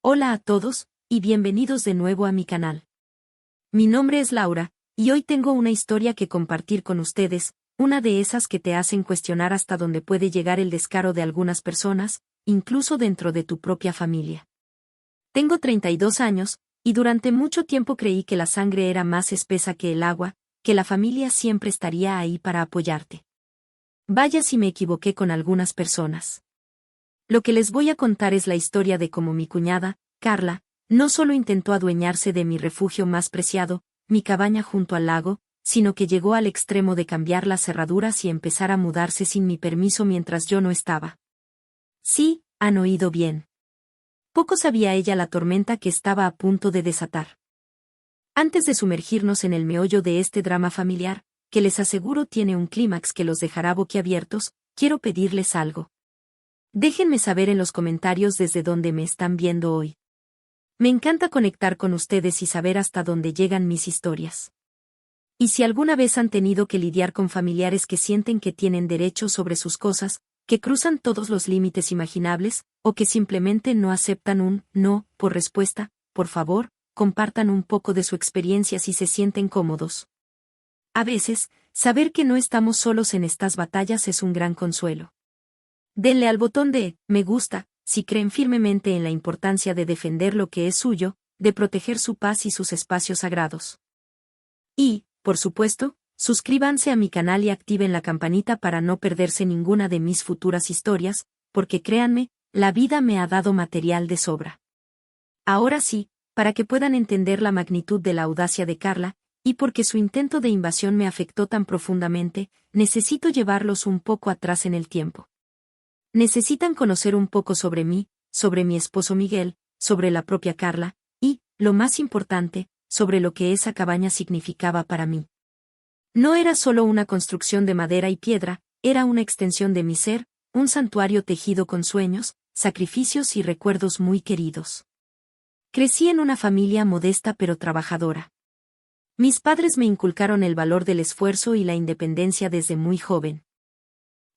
Hola a todos, y bienvenidos de nuevo a mi canal. Mi nombre es Laura, y hoy tengo una historia que compartir con ustedes, una de esas que te hacen cuestionar hasta dónde puede llegar el descaro de algunas personas, incluso dentro de tu propia familia. Tengo 32 años, y durante mucho tiempo creí que la sangre era más espesa que el agua, que la familia siempre estaría ahí para apoyarte. Vaya si me equivoqué con algunas personas. Lo que les voy a contar es la historia de cómo mi cuñada, Carla, no solo intentó adueñarse de mi refugio más preciado, mi cabaña junto al lago, sino que llegó al extremo de cambiar las cerraduras y empezar a mudarse sin mi permiso mientras yo no estaba. Sí, han oído bien. Poco sabía ella la tormenta que estaba a punto de desatar. Antes de sumergirnos en el meollo de este drama familiar, que les aseguro tiene un clímax que los dejará boquiabiertos, quiero pedirles algo. Déjenme saber en los comentarios desde dónde me están viendo hoy. Me encanta conectar con ustedes y saber hasta dónde llegan mis historias. Y si alguna vez han tenido que lidiar con familiares que sienten que tienen derecho sobre sus cosas, que cruzan todos los límites imaginables, o que simplemente no aceptan un no por respuesta, por favor, compartan un poco de su experiencia si se sienten cómodos. A veces, saber que no estamos solos en estas batallas es un gran consuelo. Denle al botón de me gusta, si creen firmemente en la importancia de defender lo que es suyo, de proteger su paz y sus espacios sagrados. Y, por supuesto, suscríbanse a mi canal y activen la campanita para no perderse ninguna de mis futuras historias, porque créanme, la vida me ha dado material de sobra. Ahora sí, para que puedan entender la magnitud de la audacia de Carla, y porque su intento de invasión me afectó tan profundamente, necesito llevarlos un poco atrás en el tiempo. Necesitan conocer un poco sobre mí, sobre mi esposo Miguel, sobre la propia Carla, y, lo más importante, sobre lo que esa cabaña significaba para mí. No era solo una construcción de madera y piedra, era una extensión de mi ser, un santuario tejido con sueños, sacrificios y recuerdos muy queridos. Crecí en una familia modesta pero trabajadora. Mis padres me inculcaron el valor del esfuerzo y la independencia desde muy joven.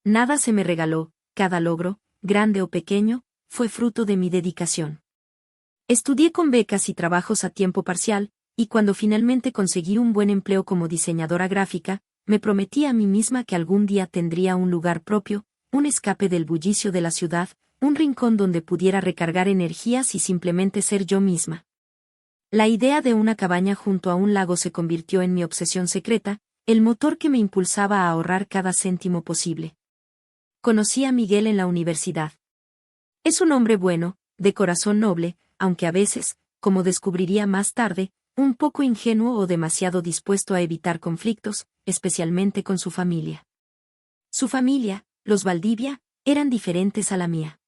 Nada se me regaló. Cada logro, grande o pequeño, fue fruto de mi dedicación. Estudié con becas y trabajos a tiempo parcial, y cuando finalmente conseguí un buen empleo como diseñadora gráfica, me prometí a mí misma que algún día tendría un lugar propio, un escape del bullicio de la ciudad, un rincón donde pudiera recargar energías y simplemente ser yo misma. La idea de una cabaña junto a un lago se convirtió en mi obsesión secreta, el motor que me impulsaba a ahorrar cada céntimo posible. Conocí a Miguel en la universidad. Es un hombre bueno, de corazón noble, aunque a veces, como descubriría más tarde, un poco ingenuo o demasiado dispuesto a evitar conflictos, especialmente con su familia. Su familia, los Valdivia, eran diferentes a la mía.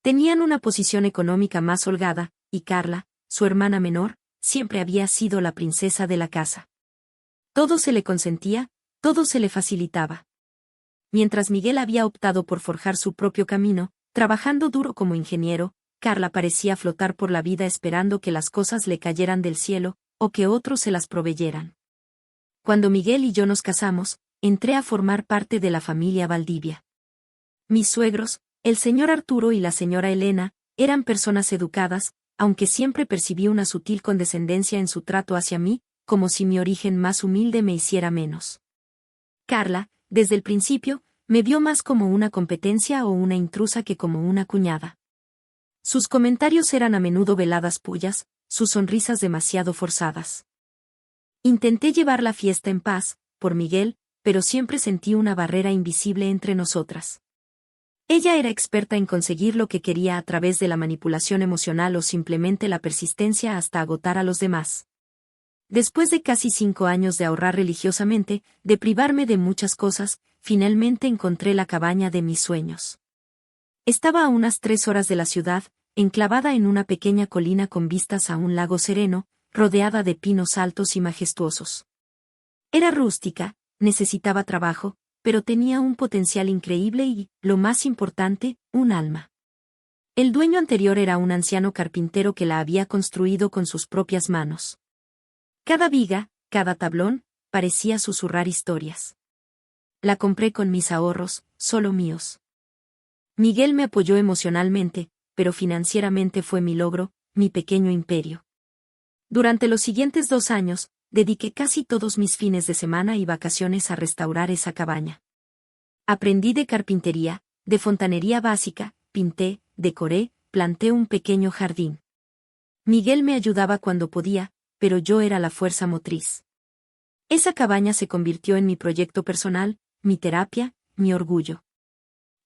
Tenían una posición económica más holgada, y Carla, su hermana menor, siempre había sido la princesa de la casa. Todo se le consentía, todo se le facilitaba. Mientras Miguel había optado por forjar su propio camino, trabajando duro como ingeniero, Carla parecía flotar por la vida esperando que las cosas le cayeran del cielo, o que otros se las proveyeran. Cuando Miguel y yo nos casamos, entré a formar parte de la familia Valdivia. Mis suegros, el señor Arturo y la señora Elena, eran personas educadas, aunque siempre percibí una sutil condescendencia en su trato hacia mí, como si mi origen más humilde me hiciera menos. Carla, desde el principio, me vio más como una competencia o una intrusa que como una cuñada. Sus comentarios eran a menudo veladas pullas, sus sonrisas demasiado forzadas. Intenté llevar la fiesta en paz, por Miguel, pero siempre sentí una barrera invisible entre nosotras. Ella era experta en conseguir lo que quería a través de la manipulación emocional o simplemente la persistencia hasta agotar a los demás. Después de casi 5 años de ahorrar religiosamente, de privarme de muchas cosas, finalmente encontré la cabaña de mis sueños. Estaba a unas 3 horas de la ciudad, enclavada en una pequeña colina con vistas a un lago sereno, rodeada de pinos altos y majestuosos. Era rústica, necesitaba trabajo, pero tenía un potencial increíble y, lo más importante, un alma. El dueño anterior era un anciano carpintero que la había construido con sus propias manos. Cada viga, cada tablón, parecía susurrar historias. La compré con mis ahorros, solo míos. Miguel me apoyó emocionalmente, pero financieramente fue mi logro, mi pequeño imperio. Durante los siguientes 2 años, dediqué casi todos mis fines de semana y vacaciones a restaurar esa cabaña. Aprendí de carpintería, de fontanería básica, pinté, decoré, planté un pequeño jardín. Miguel me ayudaba cuando podía, pero yo era la fuerza motriz. Esa cabaña se convirtió en mi proyecto personal, mi terapia, mi orgullo.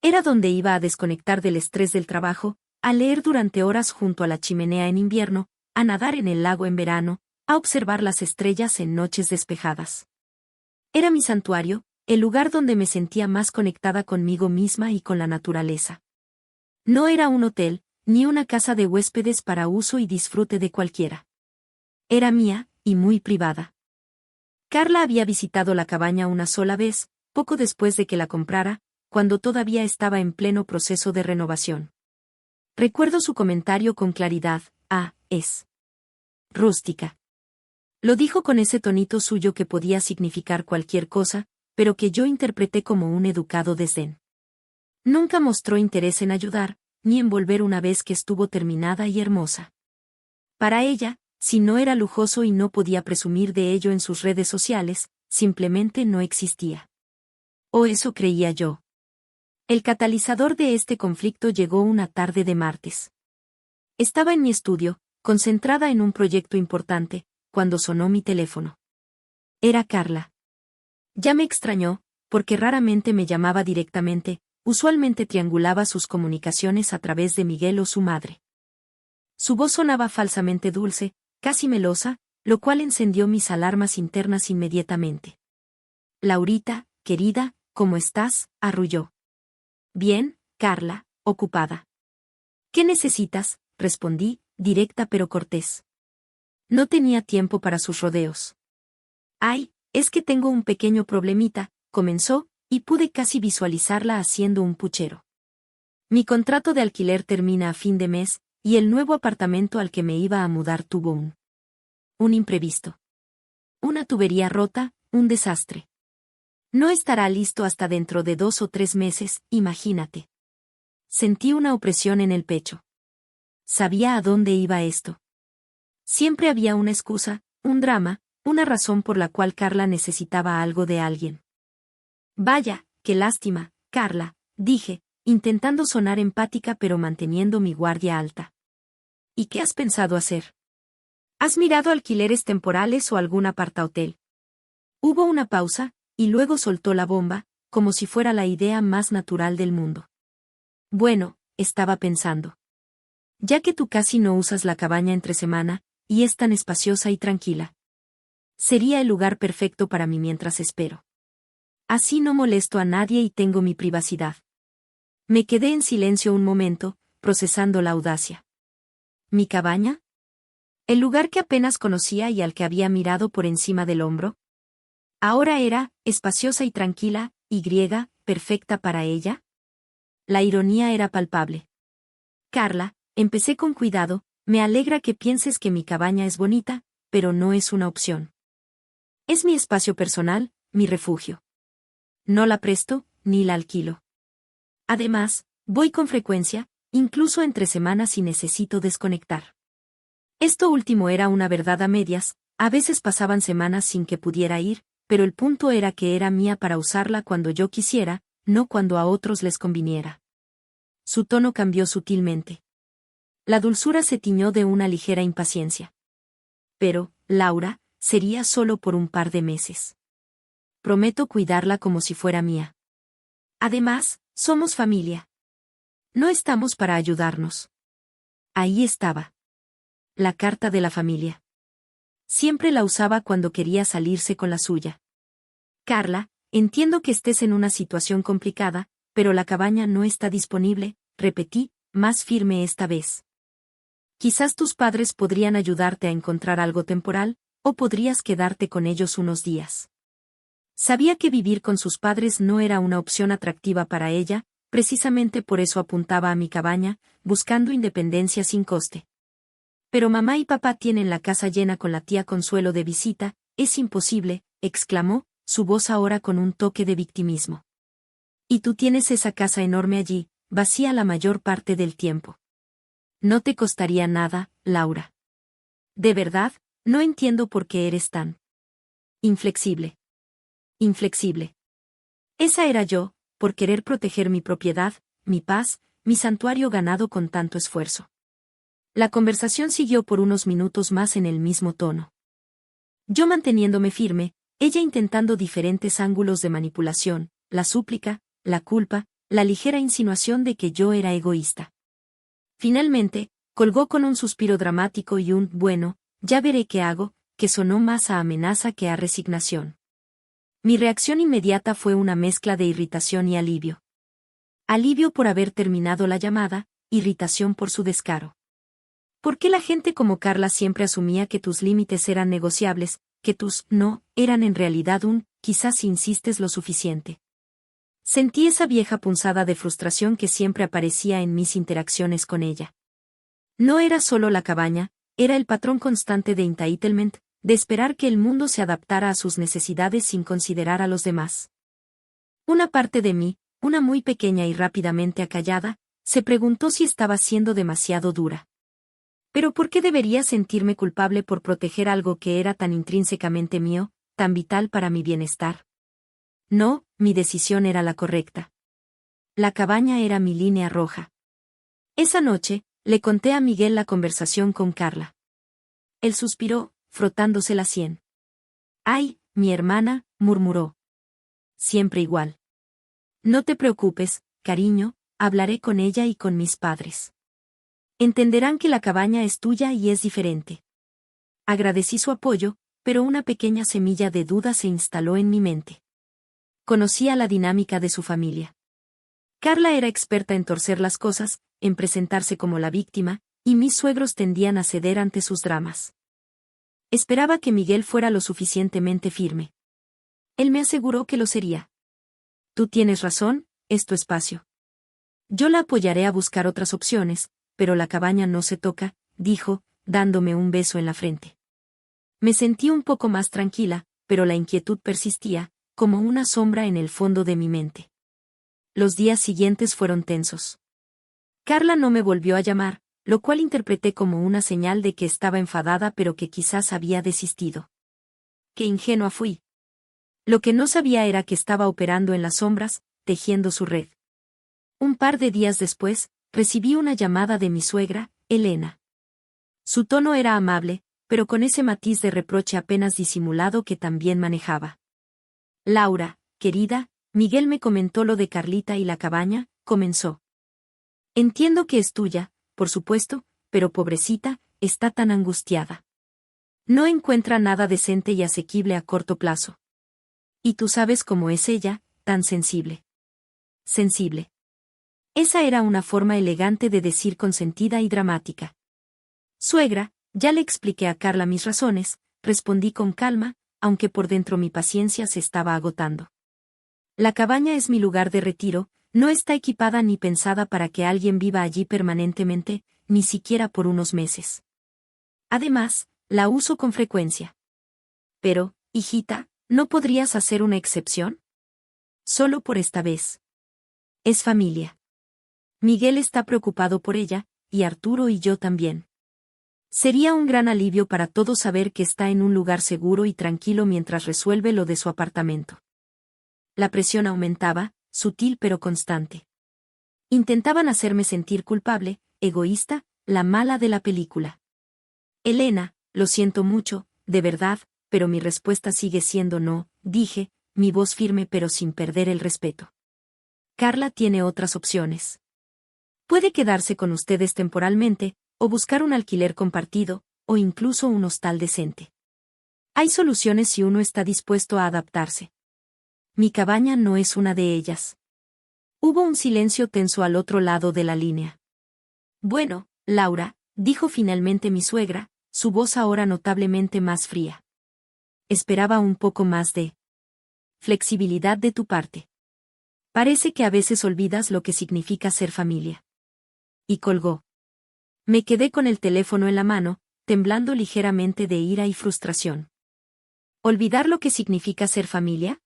Era donde iba a desconectar del estrés del trabajo, a leer durante horas junto a la chimenea en invierno, a nadar en el lago en verano, a observar las estrellas en noches despejadas. Era mi santuario, el lugar donde me sentía más conectada conmigo misma y con la naturaleza. No era un hotel, ni una casa de huéspedes para uso y disfrute de cualquiera. Era mía, y muy privada. Carla había visitado la cabaña una sola vez, poco después de que la comprara, cuando todavía estaba en pleno proceso de renovación. Recuerdo su comentario con claridad: es rústica. Lo dijo con ese tonito suyo que podía significar cualquier cosa, pero que yo interpreté como un educado desdén. Nunca mostró interés en ayudar, ni en volver una vez que estuvo terminada y hermosa. Para ella, si no era lujoso y no podía presumir de ello en sus redes sociales, simplemente no existía. O eso creía yo. El catalizador de este conflicto llegó una tarde de martes. Estaba en mi estudio, concentrada en un proyecto importante, cuando sonó mi teléfono. Era Carla. Ya me extrañó, porque raramente me llamaba directamente, usualmente triangulaba sus comunicaciones a través de Miguel o su madre. Su voz sonaba falsamente dulce, casi melosa, lo cual encendió mis alarmas internas inmediatamente. Laurita, querida, ¿cómo estás?, arrulló. Bien, Carla, ocupada. ¿Qué necesitas?, respondí, directa pero cortés. No tenía tiempo para sus rodeos. Ay, es que tengo un pequeño problemita, comenzó, y pude casi visualizarla haciendo un puchero. Mi contrato de alquiler termina a fin de mes, y el nuevo apartamento al que me iba a mudar tuvo un imprevisto. Una tubería rota, un desastre. No estará listo hasta dentro de 2 o 3 meses, imagínate. Sentí una opresión en el pecho. Sabía a dónde iba esto. Siempre había una excusa, un drama, una razón por la cual Carla necesitaba algo de alguien. Vaya, qué lástima, Carla, dije, intentando sonar empática pero manteniendo mi guardia alta. ¿Y qué has pensado hacer? ¿Has mirado alquileres temporales o algún apartahotel? Hubo una pausa, y luego soltó la bomba, como si fuera la idea más natural del mundo. Bueno, estaba pensando. Ya que tú casi no usas la cabaña entre semana, y es tan espaciosa y tranquila. Sería el lugar perfecto para mí mientras espero. Así no molesto a nadie y tengo mi privacidad. Me quedé en silencio un momento, procesando la audacia. ¿Mi cabaña? ¿El lugar que apenas conocía y al que había mirado por encima del hombro? Ahora era, espaciosa y tranquila, y griega, perfecta para ella. La ironía era palpable. Carla, empecé con cuidado, me alegra que pienses que mi cabaña es bonita, pero no es una opción. Es mi espacio personal, mi refugio. No la presto, ni la alquilo. Además, voy con frecuencia, incluso entre semanas y necesito desconectar. Esto último era una verdad a medias, a veces pasaban semanas sin que pudiera ir, pero el punto era que era mía para usarla cuando yo quisiera, no cuando a otros les conviniera. Su tono cambió sutilmente. La dulzura se tiñó de una ligera impaciencia. Pero, Laura, sería solo por un par de meses. Prometo cuidarla como si fuera mía. Además, somos familia. No estamos para ayudarnos. Ahí estaba. La carta de la familia. Siempre la usaba cuando quería salirse con la suya. Carla, entiendo que estés en una situación complicada, pero la cabaña no está disponible, repetí, más firme esta vez. Quizás tus padres podrían ayudarte a encontrar algo temporal, o podrías quedarte con ellos unos días. Sabía que vivir con sus padres no era una opción atractiva para ella, precisamente por eso apuntaba a mi cabaña, buscando independencia sin coste. Pero mamá y papá tienen la casa llena con la tía Consuelo de visita, es imposible, exclamó, su voz ahora con un toque de victimismo. Y tú tienes esa casa enorme allí, vacía la mayor parte del tiempo. no te costaría nada, Laura. De verdad, no entiendo por qué eres tan inflexible. Inflexible. Esa era yo, por querer proteger mi propiedad, mi paz, mi santuario ganado con tanto esfuerzo. La conversación siguió por unos minutos más en el mismo tono. Yo manteniéndome firme, ella intentando diferentes ángulos de manipulación, la súplica, la culpa, la ligera insinuación de que yo era egoísta. Finalmente, colgó con un suspiro dramático y un «bueno, ya veré qué hago», que sonó más a amenaza que a resignación. Mi reacción inmediata fue una mezcla de irritación y alivio. Alivio por haber terminado la llamada, irritación por su descaro. ¿Por qué la gente como Carla siempre asumía que tus límites eran negociables, que tus «no» eran en realidad un «quizás si insistes lo suficiente»? Sentí esa vieja punzada de frustración que siempre aparecía en mis interacciones con ella. No era solo la cabaña, era el patrón constante de entitlement, de esperar que el mundo se adaptara a sus necesidades sin considerar a los demás. Una parte de mí, una muy pequeña y rápidamente acallada, se preguntó si estaba siendo demasiado dura. ¿Pero por qué debería sentirme culpable por proteger algo que era tan intrínsecamente mío, tan vital para mi bienestar? No, mi decisión era la correcta. La cabaña era mi línea roja. Esa noche, le conté a Miguel la conversación con Carla. Él suspiró, frotándose la sien. «Ay, mi hermana», murmuró. «Siempre igual. No te preocupes, cariño, hablaré con ella y con mis padres. Entenderán que la cabaña es tuya y es diferente». Agradecí su apoyo, pero una pequeña semilla de duda se instaló en mi mente. Conocía la dinámica de su familia. Carla era experta en torcer las cosas, en presentarse como la víctima, y mis suegros tendían a ceder ante sus dramas. Esperaba que Miguel fuera lo suficientemente firme. Él me aseguró que lo sería. «Tú tienes razón, es tu espacio. Yo la apoyaré a buscar otras opciones, pero la cabaña no se toca», dijo, dándome un beso en la frente. Me sentí un poco más tranquila, pero la inquietud persistía, como una sombra en el fondo de mi mente. Los días siguientes fueron tensos. Carla no me volvió a llamar, lo cual interpreté como una señal de que estaba enfadada pero que quizás había desistido. Qué ingenua fui. Lo que no sabía era que estaba operando en las sombras, tejiendo su red. Un par de días después, recibí una llamada de mi suegra, Elena. Su tono era amable, pero con ese matiz de reproche apenas disimulado que también manejaba. «Laura, querida», Miguel me comentó lo de Carlita y la cabaña, comenzó. «Entiendo que es tuya, por supuesto, pero pobrecita, está tan angustiada. No encuentra nada decente y asequible a corto plazo. Y tú sabes cómo es ella, tan sensible». Sensible. Esa era una forma elegante de decir consentida y dramática. «Suegra, ya le expliqué a Carla mis razones», respondí con calma, aunque por dentro mi paciencia se estaba agotando. «La cabaña es mi lugar de retiro, no está equipada ni pensada para que alguien viva allí permanentemente, ni siquiera por unos meses. Además, la uso con frecuencia. Pero, hijita, ¿no podrías hacer una excepción? Solo por esta vez. Es familia. Miguel está preocupado por ella, y Arturo y yo también. Sería un gran alivio para todos saber que está en un lugar seguro y tranquilo mientras resuelve lo de su apartamento». La presión aumentaba, sutil pero constante. Intentaban hacerme sentir culpable, egoísta, la mala de la película. «Elena, lo siento mucho, de verdad, pero mi respuesta sigue siendo no», dije, mi voz firme pero sin perder el respeto. «Carla tiene otras opciones. Puede quedarse con ustedes temporalmente, o buscar un alquiler compartido, o incluso un hostal decente. Hay soluciones si uno está dispuesto a adaptarse. Mi cabaña no es una de ellas». Hubo un silencio tenso al otro lado de la línea. «Bueno, Laura», dijo finalmente mi suegra, su voz ahora notablemente más fría. «Esperaba un poco más de flexibilidad de tu parte. Parece que a veces olvidas lo que significa ser familia». Y colgó. Me quedé con el teléfono en la mano, temblando ligeramente de ira y frustración. ¿Olvidar lo que significa ser familia?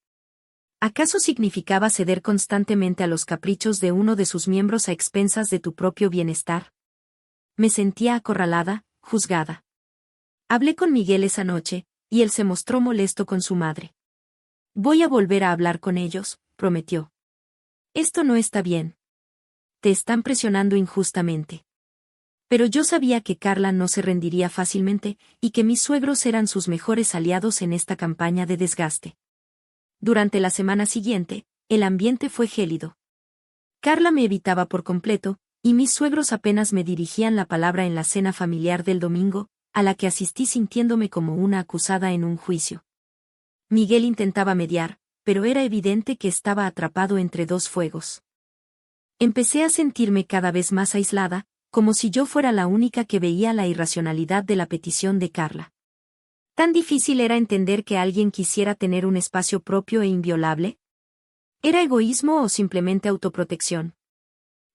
¿Acaso significaba ceder constantemente a los caprichos de uno de sus miembros a expensas de tu propio bienestar? me sentía acorralada, juzgada. Hablé con Miguel esa noche, y él se mostró molesto con su madre. Voy a volver a hablar con ellos, prometió. Esto no está bien. Te están presionando injustamente. Pero yo sabía que Carla no se rendiría fácilmente, y que mis suegros eran sus mejores aliados en esta campaña de desgaste. Durante la semana siguiente, el ambiente fue gélido. Carla me evitaba por completo, y mis suegros apenas me dirigían la palabra en la cena familiar del domingo, a la que asistí sintiéndome como una acusada en un juicio. Miguel intentaba mediar, pero era evidente que estaba atrapado entre dos fuegos. Empecé a sentirme cada vez más aislada, como si yo fuera la única que veía la irracionalidad de la petición de Carla. ¿Tan difícil era entender que alguien quisiera tener un espacio propio e inviolable? ¿Era egoísmo o simplemente autoprotección?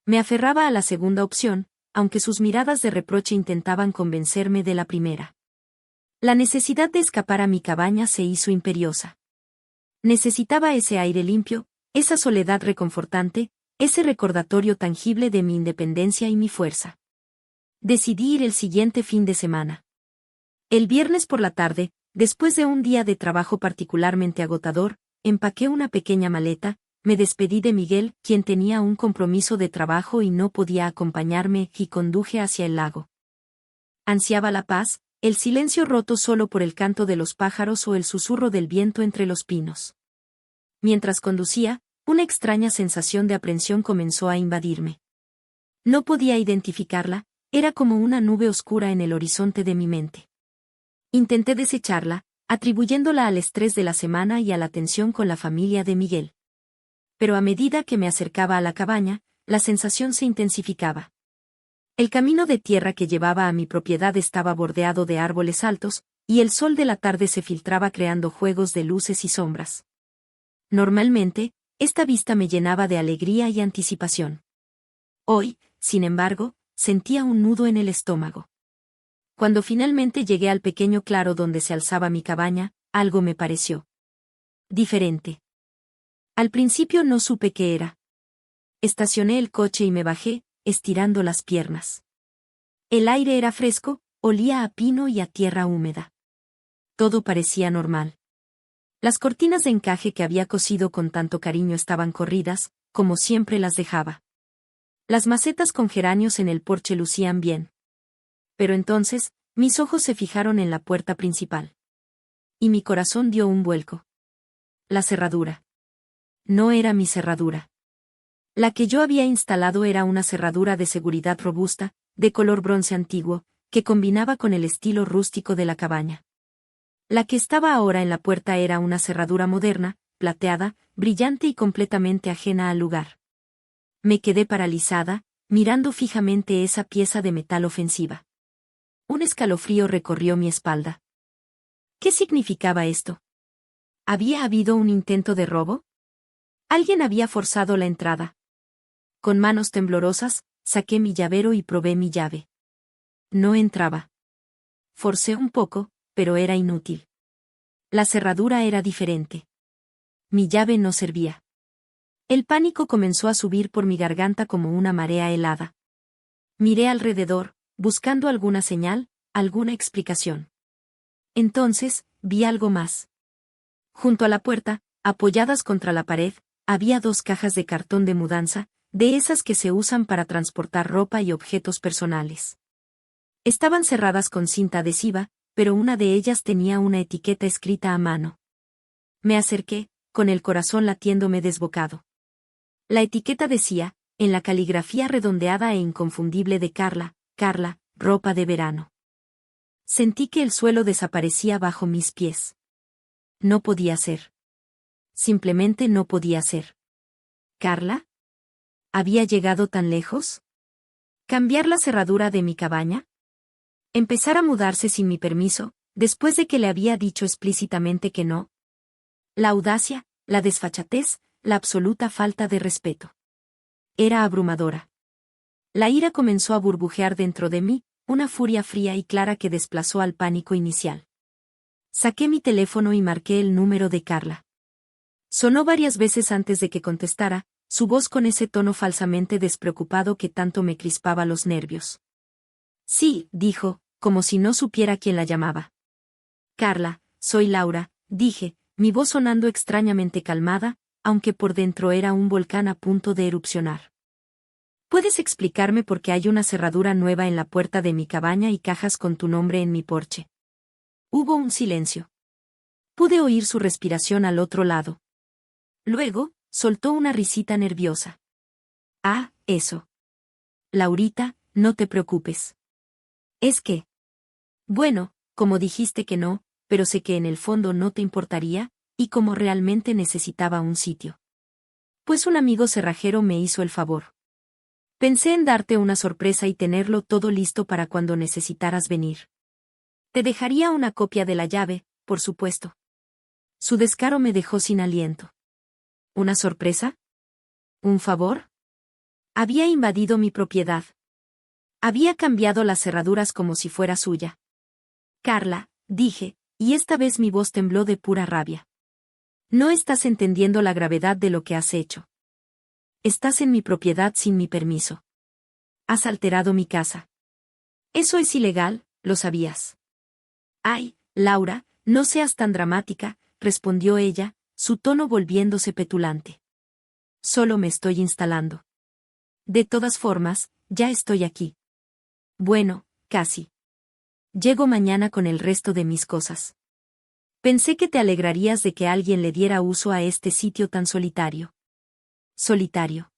Me aferraba a la segunda opción, aunque sus miradas de reproche intentaban convencerme de la primera. La necesidad de escapar a mi cabaña se hizo imperiosa. Necesitaba ese aire limpio, esa soledad reconfortante, ese recordatorio tangible de mi independencia y mi fuerza. Decidí ir el siguiente fin de semana. El viernes por la tarde, después de un día de trabajo particularmente agotador, empaqué una pequeña maleta, me despedí de Miguel, quien tenía un compromiso de trabajo y no podía acompañarme, y conduje hacia el lago. Ansiaba la paz, el silencio roto solo por el canto de los pájaros o el susurro del viento entre los pinos. Mientras conducía, una extraña sensación de aprensión comenzó a invadirme. No podía identificarla, era como una nube oscura en el horizonte de mi mente. Intenté desecharla, atribuyéndola al estrés de la semana y a la tensión con la familia de Miguel. Pero a medida que me acercaba a la cabaña, la sensación se intensificaba. El camino de tierra que llevaba a mi propiedad estaba bordeado de árboles altos, y el sol de la tarde se filtraba creando juegos de luces y sombras. Normalmente, esta vista me llenaba de alegría y anticipación. Hoy, sin embargo, sentía un nudo en el estómago. Cuando finalmente llegué al pequeño claro donde se alzaba mi cabaña, algo me pareció diferente. Al principio no supe qué era. Estacioné el coche y me bajé, estirando las piernas. El aire era fresco, olía a pino y a tierra húmeda. Todo parecía normal. Las cortinas de encaje que había cosido con tanto cariño estaban corridas, como siempre las dejaba. Las macetas con geranios en el porche lucían bien. Pero entonces, mis ojos se fijaron en la puerta principal. Y mi corazón dio un vuelco. La cerradura. No era mi cerradura. La que yo había instalado era una cerradura de seguridad robusta, de color bronce antiguo, que combinaba con el estilo rústico de la cabaña. La que estaba ahora en la puerta era una cerradura moderna, plateada, brillante y completamente ajena al lugar. Me quedé paralizada, mirando fijamente esa pieza de metal ofensiva. Un escalofrío recorrió mi espalda. ¿Qué significaba esto? ¿Había habido un intento de robo? Alguien había forzado la entrada. Con manos temblorosas, saqué mi llavero y probé mi llave. No entraba. Forcé un poco, pero era inútil. La cerradura era diferente. Mi llave no servía. El pánico comenzó a subir por mi garganta como una marea helada. Miré alrededor, buscando alguna señal, alguna explicación. Entonces, vi algo más. Junto a la puerta, apoyadas contra la pared, había dos cajas de cartón de mudanza, de esas que se usan para transportar ropa y objetos personales. Estaban cerradas con cinta adhesiva, pero una de ellas tenía una etiqueta escrita a mano. Me acerqué, con el corazón latiéndome desbocado. La etiqueta decía, en la caligrafía redondeada e inconfundible de Carla, ropa de verano. Sentí que el suelo desaparecía bajo mis pies. No podía ser. Simplemente no podía ser. ¿Carla? ¿Había llegado tan lejos? ¿Cambiar la cerradura de mi cabaña? ¿Empezar a mudarse sin mi permiso, después de que le había dicho explícitamente que no? La audacia, la desfachatez, la absoluta falta de respeto. Era abrumadora. La ira comenzó a burbujear dentro de mí, una furia fría y clara que desplazó al pánico inicial. Saqué mi teléfono y marqué el número de Carla. Sonó varias veces antes de que contestara, su voz con ese tono falsamente despreocupado que tanto me crispaba los nervios. Sí, dijo, como si no supiera quién la llamaba. Carla, soy Laura, dije, mi voz sonando extrañamente calmada, aunque por dentro era un volcán a punto de erupcionar. ¿Puedes explicarme por qué hay una cerradura nueva en la puerta de mi cabaña y cajas con tu nombre en mi porche? Hubo un silencio. Pude oír su respiración al otro lado. Luego, soltó una risita nerviosa. Ah, eso. Laurita, no te preocupes. Es que... Bueno, como dijiste que no, pero sé que en el fondo no te importaría, y como realmente necesitaba un sitio. Pues un amigo cerrajero me hizo el favor. Pensé en darte una sorpresa y tenerlo todo listo para cuando necesitaras venir. Te dejaría una copia de la llave, por supuesto. Su descaro me dejó sin aliento. ¿Una sorpresa? ¿Un favor? Había invadido mi propiedad. Había cambiado las cerraduras como si fuera suya. Carla, dije, y esta vez mi voz tembló de pura rabia. No estás entendiendo la gravedad de lo que has hecho. Estás en mi propiedad sin mi permiso. Has alterado mi casa. Eso es ilegal, lo sabías. Ay, Laura, no seas tan dramática, respondió ella, su tono volviéndose petulante. Solo me estoy instalando. De todas formas, ya estoy aquí. Bueno, casi. Llego mañana con el resto de mis cosas. Pensé que te alegrarías de que alguien le diera uso a este sitio tan solitario. Solitario.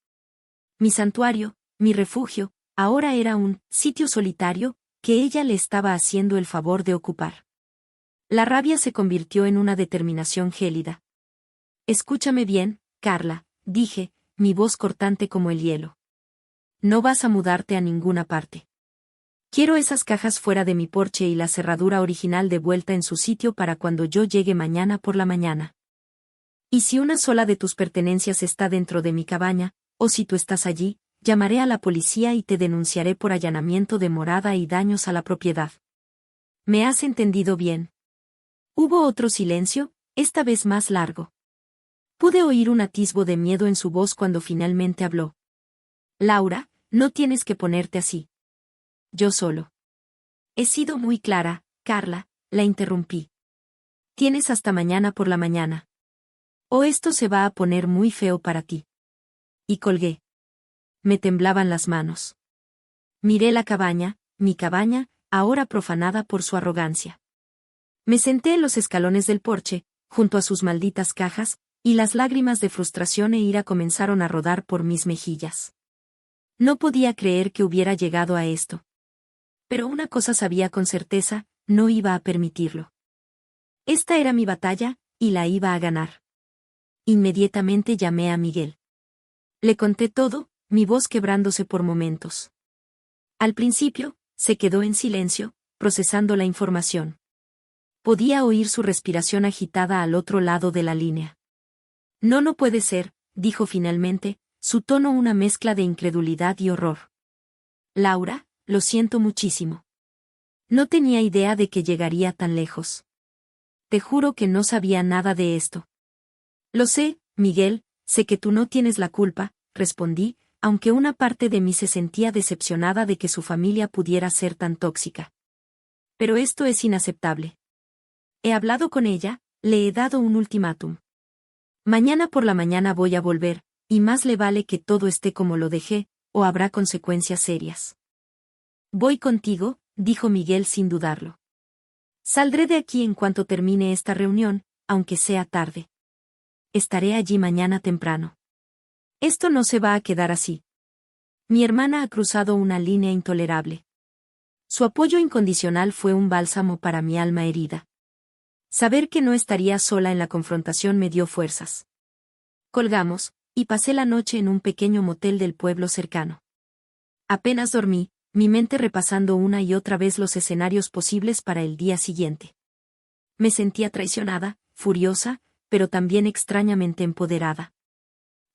Mi santuario, mi refugio, ahora era un sitio solitario que ella le estaba haciendo el favor de ocupar. La rabia se convirtió en una determinación gélida. Escúchame bien, Carla, dije, mi voz cortante como el hielo. No vas a mudarte a ninguna parte. Quiero esas cajas fuera de mi porche y la cerradura original de vuelta en su sitio para cuando yo llegue mañana por la mañana. Y si una sola de tus pertenencias está dentro de mi cabaña, o si tú estás allí, llamaré a la policía y te denunciaré por allanamiento de morada y daños a la propiedad. ¿Me has entendido bien? Hubo otro silencio, esta vez más largo. Pude oír un atisbo de miedo en su voz cuando finalmente habló. Laura, no tienes que ponerte así. Yo solo. He sido muy clara, Carla, la interrumpí. Tienes hasta mañana por la mañana. O esto se va a poner muy feo para ti. Y colgué. Me temblaban las manos. Miré la cabaña, mi cabaña, ahora profanada por su arrogancia. Me senté en los escalones del porche, junto a sus malditas cajas, y las lágrimas de frustración e ira comenzaron a rodar por mis mejillas. No podía creer que hubiera llegado a esto. Pero una cosa sabía con certeza, no iba a permitirlo. Esta era mi batalla, y la iba a ganar. Inmediatamente llamé a Miguel. Le conté todo, mi voz quebrándose por momentos. Al principio, se quedó en silencio, procesando la información. Podía oír su respiración agitada al otro lado de la línea. No, no puede ser, dijo finalmente, su tono una mezcla de incredulidad y horror. Laura, lo siento muchísimo. No tenía idea de que llegaría tan lejos. Te juro que no sabía nada de esto. Lo sé, Miguel, sé que tú no tienes la culpa, respondí, aunque una parte de mí se sentía decepcionada de que su familia pudiera ser tan tóxica. Pero esto es inaceptable. He hablado con ella, le he dado un ultimátum. Mañana por la mañana voy a volver, y más le vale que todo esté como lo dejé, o habrá consecuencias serias. Voy contigo, dijo Miguel sin dudarlo. Saldré de aquí en cuanto termine esta reunión, aunque sea tarde. Estaré allí mañana temprano. Esto no se va a quedar así. Mi hermana ha cruzado una línea intolerable. Su apoyo incondicional fue un bálsamo para mi alma herida. Saber que no estaría sola en la confrontación me dio fuerzas. Colgamos, y pasé la noche en un pequeño motel del pueblo cercano. Apenas dormí, mi mente repasando una y otra vez los escenarios posibles para el día siguiente. Me sentía traicionada, furiosa, pero también extrañamente empoderada.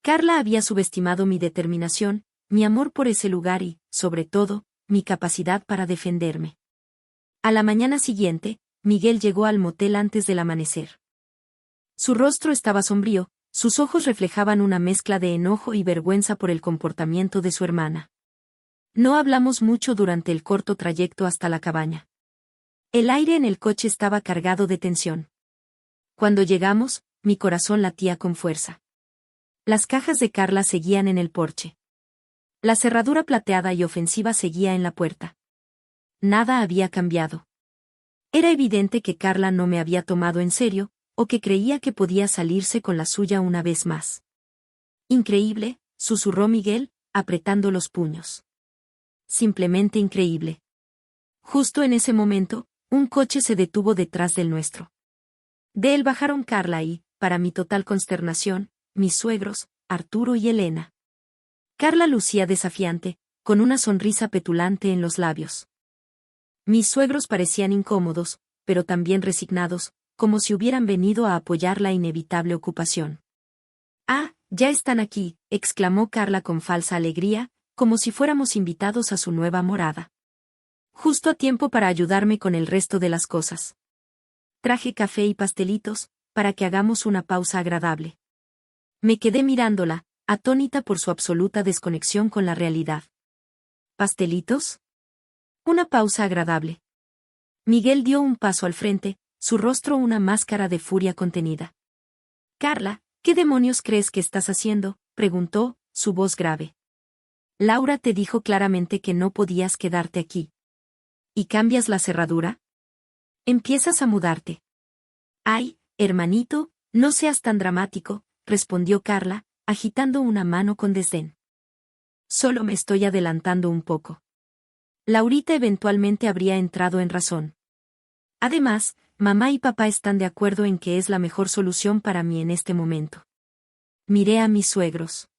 Carla había subestimado mi determinación, mi amor por ese lugar y, sobre todo, mi capacidad para defenderme. A la mañana siguiente, Miguel llegó al motel antes del amanecer. Su rostro estaba sombrío, sus ojos reflejaban una mezcla de enojo y vergüenza por el comportamiento de su hermana. No hablamos mucho durante el corto trayecto hasta la cabaña. El aire en el coche estaba cargado de tensión. Cuando llegamos, mi corazón latía con fuerza. Las cajas de Carla seguían en el porche. La cerradura plateada y ofensiva seguía en la puerta. Nada había cambiado. Era evidente que Carla no me había tomado en serio, o que creía que podía salirse con la suya una vez más. Increíble, susurró Miguel, apretando los puños. Simplemente increíble. Justo en ese momento, un coche se detuvo detrás del nuestro. De él bajaron Carla y, para mi total consternación, mis suegros, Arturo y Elena. Carla lucía desafiante, con una sonrisa petulante en los labios. Mis suegros parecían incómodos, pero también resignados, como si hubieran venido a apoyar la inevitable ocupación. «Ah, ya están aquí», exclamó Carla con falsa alegría, como si fuéramos invitados a su nueva morada. Justo a tiempo para ayudarme con el resto de las cosas. Traje café y pastelitos, para que hagamos una pausa agradable. Me quedé mirándola, atónita por su absoluta desconexión con la realidad. ¿Pastelitos? Una pausa agradable. Miguel dio un paso al frente, su rostro una máscara de furia contenida. «Carla, ¿qué demonios crees que estás haciendo?», preguntó, su voz grave. «Laura te dijo claramente que no podías quedarte aquí. ¿Y cambias la cerradura? Empiezas a mudarte». «Ay, hermanito, no seas tan dramático», respondió Carla, agitando una mano con desdén. «Solo me estoy adelantando un poco». Laurita eventualmente habría entrado en razón. Además, mamá y papá están de acuerdo en que es la mejor solución para mí en este momento. Miré a mis suegros.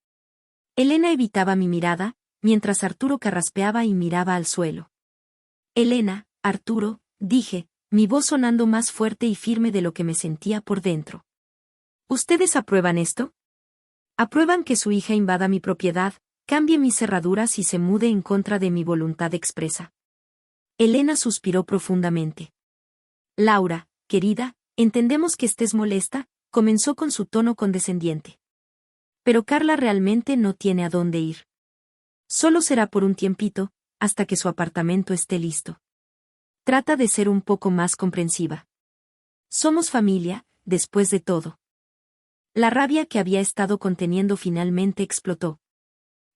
Elena evitaba mi mirada, mientras Arturo carraspeaba y miraba al suelo. «Elena, Arturo», dije, mi voz sonando más fuerte y firme de lo que me sentía por dentro. «¿Ustedes aprueban esto? ¿Aprueban que su hija invada mi propiedad, cambie mis cerraduras y se mude en contra de mi voluntad expresa?» Elena suspiró profundamente. «Laura, querida, entendemos que estés molesta», comenzó con su tono condescendiente. «Pero Carla realmente no tiene a dónde ir. Solo será por un tiempito, hasta que su apartamento esté listo. Trata de ser un poco más comprensiva. Somos familia, después de todo». La rabia que había estado conteniendo finalmente explotó.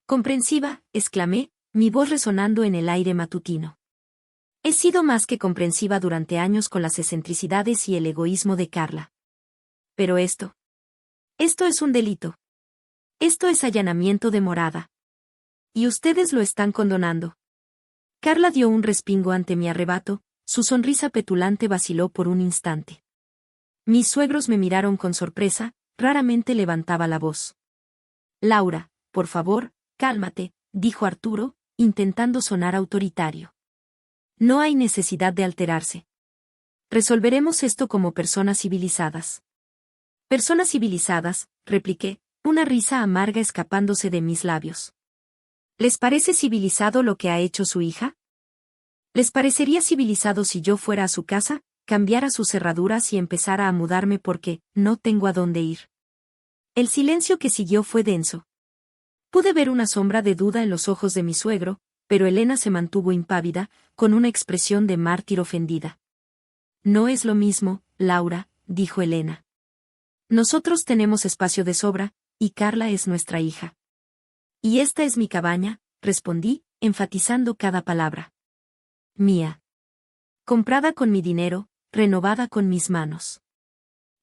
«¿Comprensiva?», exclamé, mi voz resonando en el aire matutino. He sido más que comprensiva durante años con las excentricidades y el egoísmo de Carla. Pero esto es un delito. Esto es allanamiento de morada. Y ustedes lo están condonando». Carla dio un respingo ante mi arrebato, su sonrisa petulante vaciló por un instante. Mis suegros me miraron con sorpresa, raramente levantaba la voz. «Laura, por favor, cálmate», dijo Arturo, intentando sonar autoritario. «No hay necesidad de alterarse. Resolveremos esto como personas civilizadas». «Personas civilizadas», repliqué, una risa amarga escapándose de mis labios. «¿Les parece civilizado lo que ha hecho su hija? ¿Les parecería civilizado si yo fuera a su casa, cambiara sus cerraduras y empezara a mudarme porque no tengo a dónde ir?» El silencio que siguió fue denso. Pude ver una sombra de duda en los ojos de mi suegro, pero Elena se mantuvo impávida, con una expresión de mártir ofendida. «No es lo mismo, Laura», dijo Elena. «Nosotros tenemos espacio de sobra, y Carla es nuestra hija». «Y esta es mi cabaña», respondí, enfatizando cada palabra. «Mía. Comprada con mi dinero, renovada con mis manos.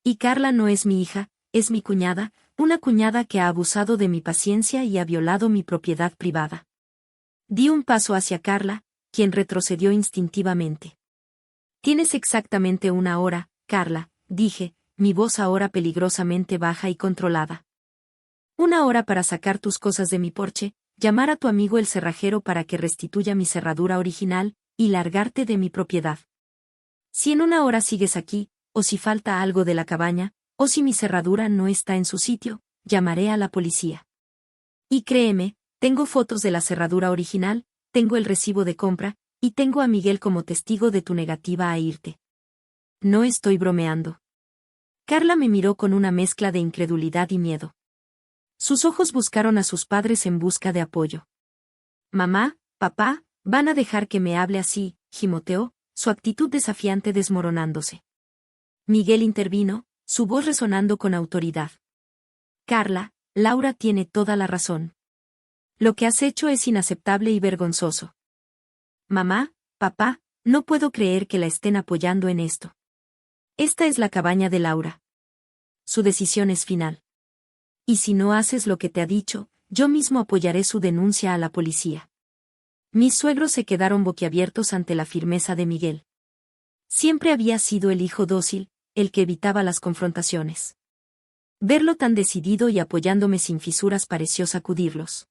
Y Carla no es mi hija, es mi cuñada, una cuñada que ha abusado de mi paciencia y ha violado mi propiedad privada». Di un paso hacia Carla, quien retrocedió instintivamente. «Tienes exactamente una hora, Carla», dije, mi voz ahora peligrosamente baja y controlada. «Una hora para sacar tus cosas de mi porche, llamar a tu amigo el cerrajero para que restituya mi cerradura original, y largarte de mi propiedad. Si en una hora sigues aquí, o si falta algo de la cabaña, o si mi cerradura no está en su sitio, llamaré a la policía. Y créeme, tengo fotos de la cerradura original, tengo el recibo de compra, y tengo a Miguel como testigo de tu negativa a irte. No estoy bromeando». Carla me miró con una mezcla de incredulidad y miedo. Sus ojos buscaron a sus padres en busca de apoyo. «Mamá, Papá, ¿van a dejar que me hable así?, gimoteó, su actitud desafiante desmoronándose. Miguel intervino, su voz resonando con autoridad. Carla, Laura tiene toda la razón. Lo que has hecho es inaceptable y vergonzoso. Mamá, papá, no puedo creer que la estén apoyando en esto. Esta es la cabaña de Laura. Su decisión es final. Y si no haces lo que te ha dicho, yo mismo apoyaré su denuncia a la policía. Mis suegros se quedaron boquiabiertos ante la firmeza de Miguel. Siempre había sido el hijo dócil, el que evitaba las confrontaciones. Verlo tan decidido y apoyándome sin fisuras pareció sacudirlos.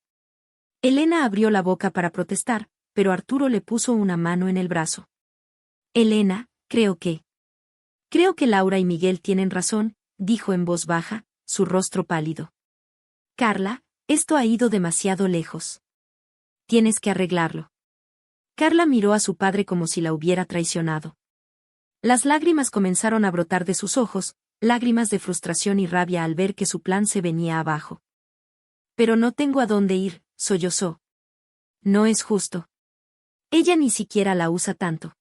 Elena abrió la boca para protestar, pero Arturo le puso una mano en el brazo. Elena, creo que Laura y Miguel tienen razón, dijo en voz baja, su rostro pálido. Carla, esto ha ido demasiado lejos. Tienes que arreglarlo. Carla miró a su padre como si la hubiera traicionado. Las lágrimas comenzaron a brotar de sus ojos, lágrimas de frustración y rabia al ver que su plan se venía abajo. Pero no tengo a dónde ir, sollozó. No es justo. Ella ni siquiera la usa tanto.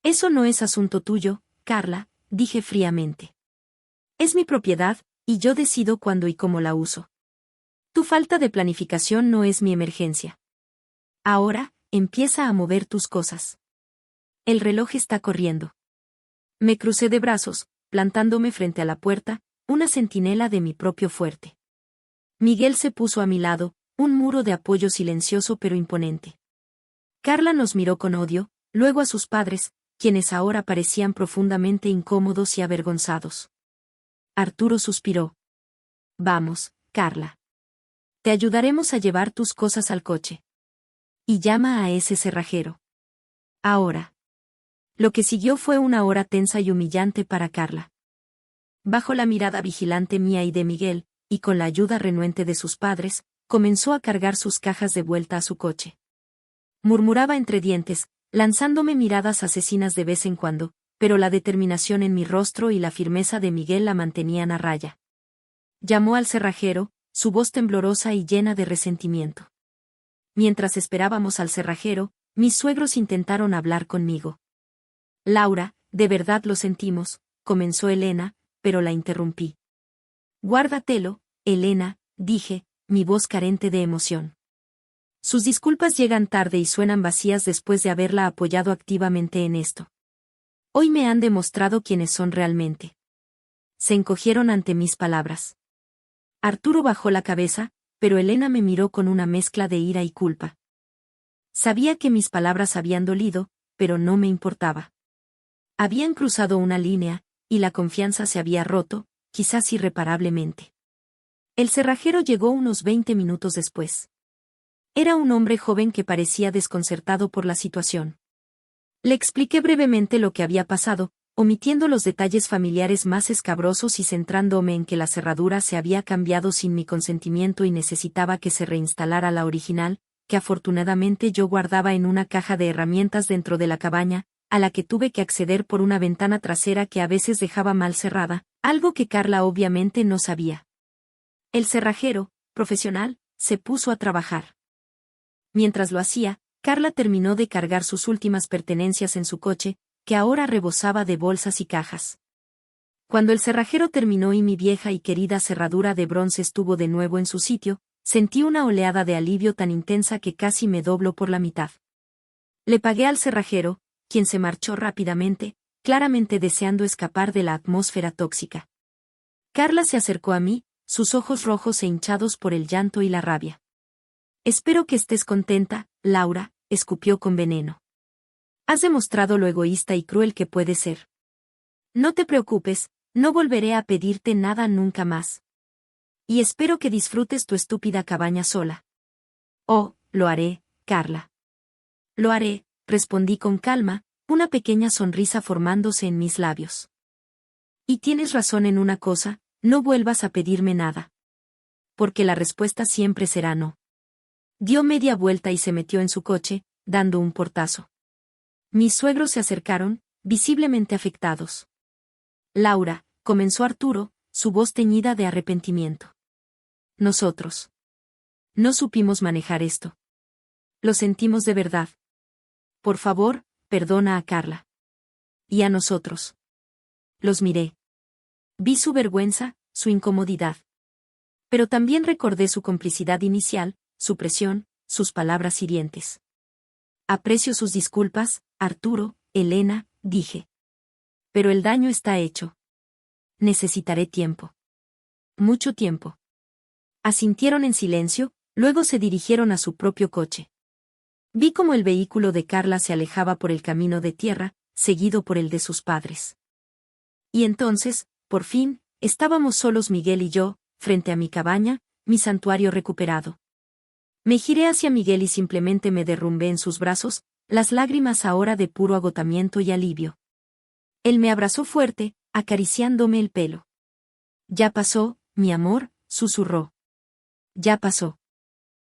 Eso no es asunto tuyo, Carla, dije fríamente. Es mi propiedad, y yo decido cuándo y cómo la uso. Tu falta de planificación no es mi emergencia. Ahora, empieza a mover tus cosas. El reloj está corriendo. Me crucé de brazos, plantándome frente a la puerta, una centinela de mi propio fuerte. Miguel se puso a mi lado, un muro de apoyo silencioso pero imponente. Carla nos miró con odio, luego a sus padres, quienes ahora parecían profundamente incómodos y avergonzados. Arturo suspiró. Vamos, Carla. Te ayudaremos a llevar tus cosas al coche. Y llama a ese cerrajero. Ahora. Lo que siguió fue una hora tensa y humillante para Carla. Bajo la mirada vigilante mía y de Miguel, y con la ayuda renuente de sus padres, comenzó a cargar sus cajas de vuelta a su coche. Murmuraba entre dientes, lanzándome miradas asesinas de vez en cuando, pero la determinación en mi rostro y la firmeza de Miguel la mantenían a raya. Llamó al cerrajero, su voz temblorosa y llena de resentimiento. Mientras esperábamos al cerrajero, mis suegros intentaron hablar conmigo. Laura, de verdad lo sentimos, comenzó Elena, pero la interrumpí. Guárdatelo, Elena, dije, mi voz carente de emoción. Sus disculpas llegan tarde y suenan vacías después de haberla apoyado activamente en esto. Hoy me han demostrado quiénes son realmente. Se encogieron ante mis palabras. Arturo bajó la cabeza, pero Elena me miró con una mezcla de ira y culpa. Sabía que mis palabras habían dolido, pero no me importaba. Habían cruzado una línea, y la confianza se había roto, quizás irreparablemente. El cerrajero llegó unos 20 minutos después. Era un hombre joven que parecía desconcertado por la situación. Le expliqué brevemente lo que había pasado, omitiendo los detalles familiares más escabrosos y centrándome en que la cerradura se había cambiado sin mi consentimiento y necesitaba que se reinstalara la original, que afortunadamente yo guardaba en una caja de herramientas dentro de la cabaña, a la que tuve que acceder por una ventana trasera que a veces dejaba mal cerrada, algo que Carla obviamente no sabía. El cerrajero, profesional, se puso a trabajar. Mientras lo hacía, Carla terminó de cargar sus últimas pertenencias en su coche, que ahora rebosaba de bolsas y cajas. Cuando el cerrajero terminó y mi vieja y querida cerradura de bronce estuvo de nuevo en su sitio, sentí una oleada de alivio tan intensa que casi me dobló por la mitad. Le pagué al cerrajero, quien se marchó rápidamente, claramente deseando escapar de la atmósfera tóxica. Carla se acercó a mí, sus ojos rojos e hinchados por el llanto y la rabia. Espero que estés contenta, Laura, escupió con veneno. Has demostrado lo egoísta y cruel que puedes ser. No te preocupes, no volveré a pedirte nada nunca más. Y espero que disfrutes tu estúpida cabaña sola. Oh, lo haré, Carla. Lo haré, respondí con calma, una pequeña sonrisa formándose en mis labios. Y tienes razón en una cosa, no vuelvas a pedirme nada. Porque la respuesta siempre será no. Dio media vuelta y se metió en su coche, dando un portazo. Mis suegros se acercaron, visiblemente afectados. Laura, comenzó Arturo, su voz teñida de arrepentimiento. Nosotros. No supimos manejar esto. Lo sentimos de verdad. Por favor, perdona a Carla. Y a nosotros. Los miré. Vi su vergüenza, su incomodidad. Pero también recordé su complicidad inicial, su presión, sus palabras hirientes. Aprecio sus disculpas, Arturo, Elena, dije. Pero el daño está hecho. Necesitaré tiempo. Mucho tiempo. Asintieron en silencio, luego se dirigieron a su propio coche. Vi cómo el vehículo de Carla se alejaba por el camino de tierra, seguido por el de sus padres. Y entonces, por fin, estábamos solos Miguel y yo, frente a mi cabaña, mi santuario recuperado. Me giré hacia Miguel y simplemente me derrumbé en sus brazos, las lágrimas ahora de puro agotamiento y alivio. Él me abrazó fuerte, acariciándome el pelo. Ya pasó, mi amor, susurró. Ya pasó.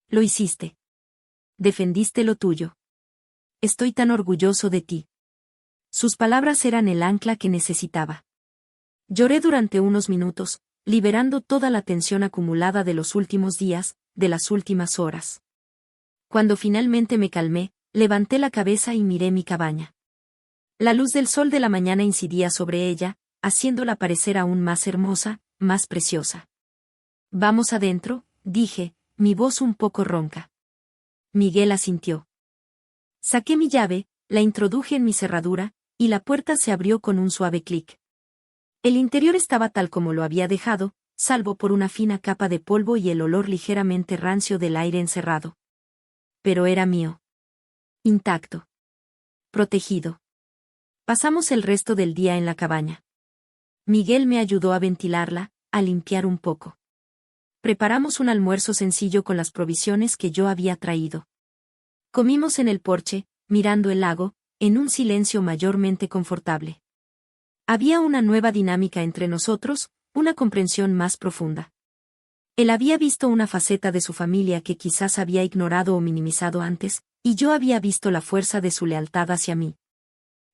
Lo hiciste. Defendiste lo tuyo. Estoy tan orgulloso de ti. Sus palabras eran el ancla que necesitaba. Lloré durante unos minutos, liberando toda la tensión acumulada de los últimos días, de las últimas horas. Cuando finalmente me calmé, levanté la cabeza y miré mi cabaña. La luz del sol de la mañana incidía sobre ella, haciéndola parecer aún más hermosa, más preciosa. Vamos adentro, dije, mi voz un poco ronca. Miguel asintió. Saqué mi llave, la introduje en mi cerradura, y la puerta se abrió con un suave clic. El interior estaba tal como lo había dejado, salvo por una fina capa de polvo y el olor ligeramente rancio del aire encerrado. Pero era mío. Intacto. Protegido. Pasamos el resto del día en la cabaña. Miguel me ayudó a ventilarla, a limpiar un poco. Preparamos un almuerzo sencillo con las provisiones que yo había traído. Comimos en el porche, mirando el lago, en un silencio mayormente confortable. Había una nueva dinámica entre nosotros, una comprensión más profunda. Él había visto una faceta de su familia que quizás había ignorado o minimizado antes, y yo había visto la fuerza de su lealtad hacia mí.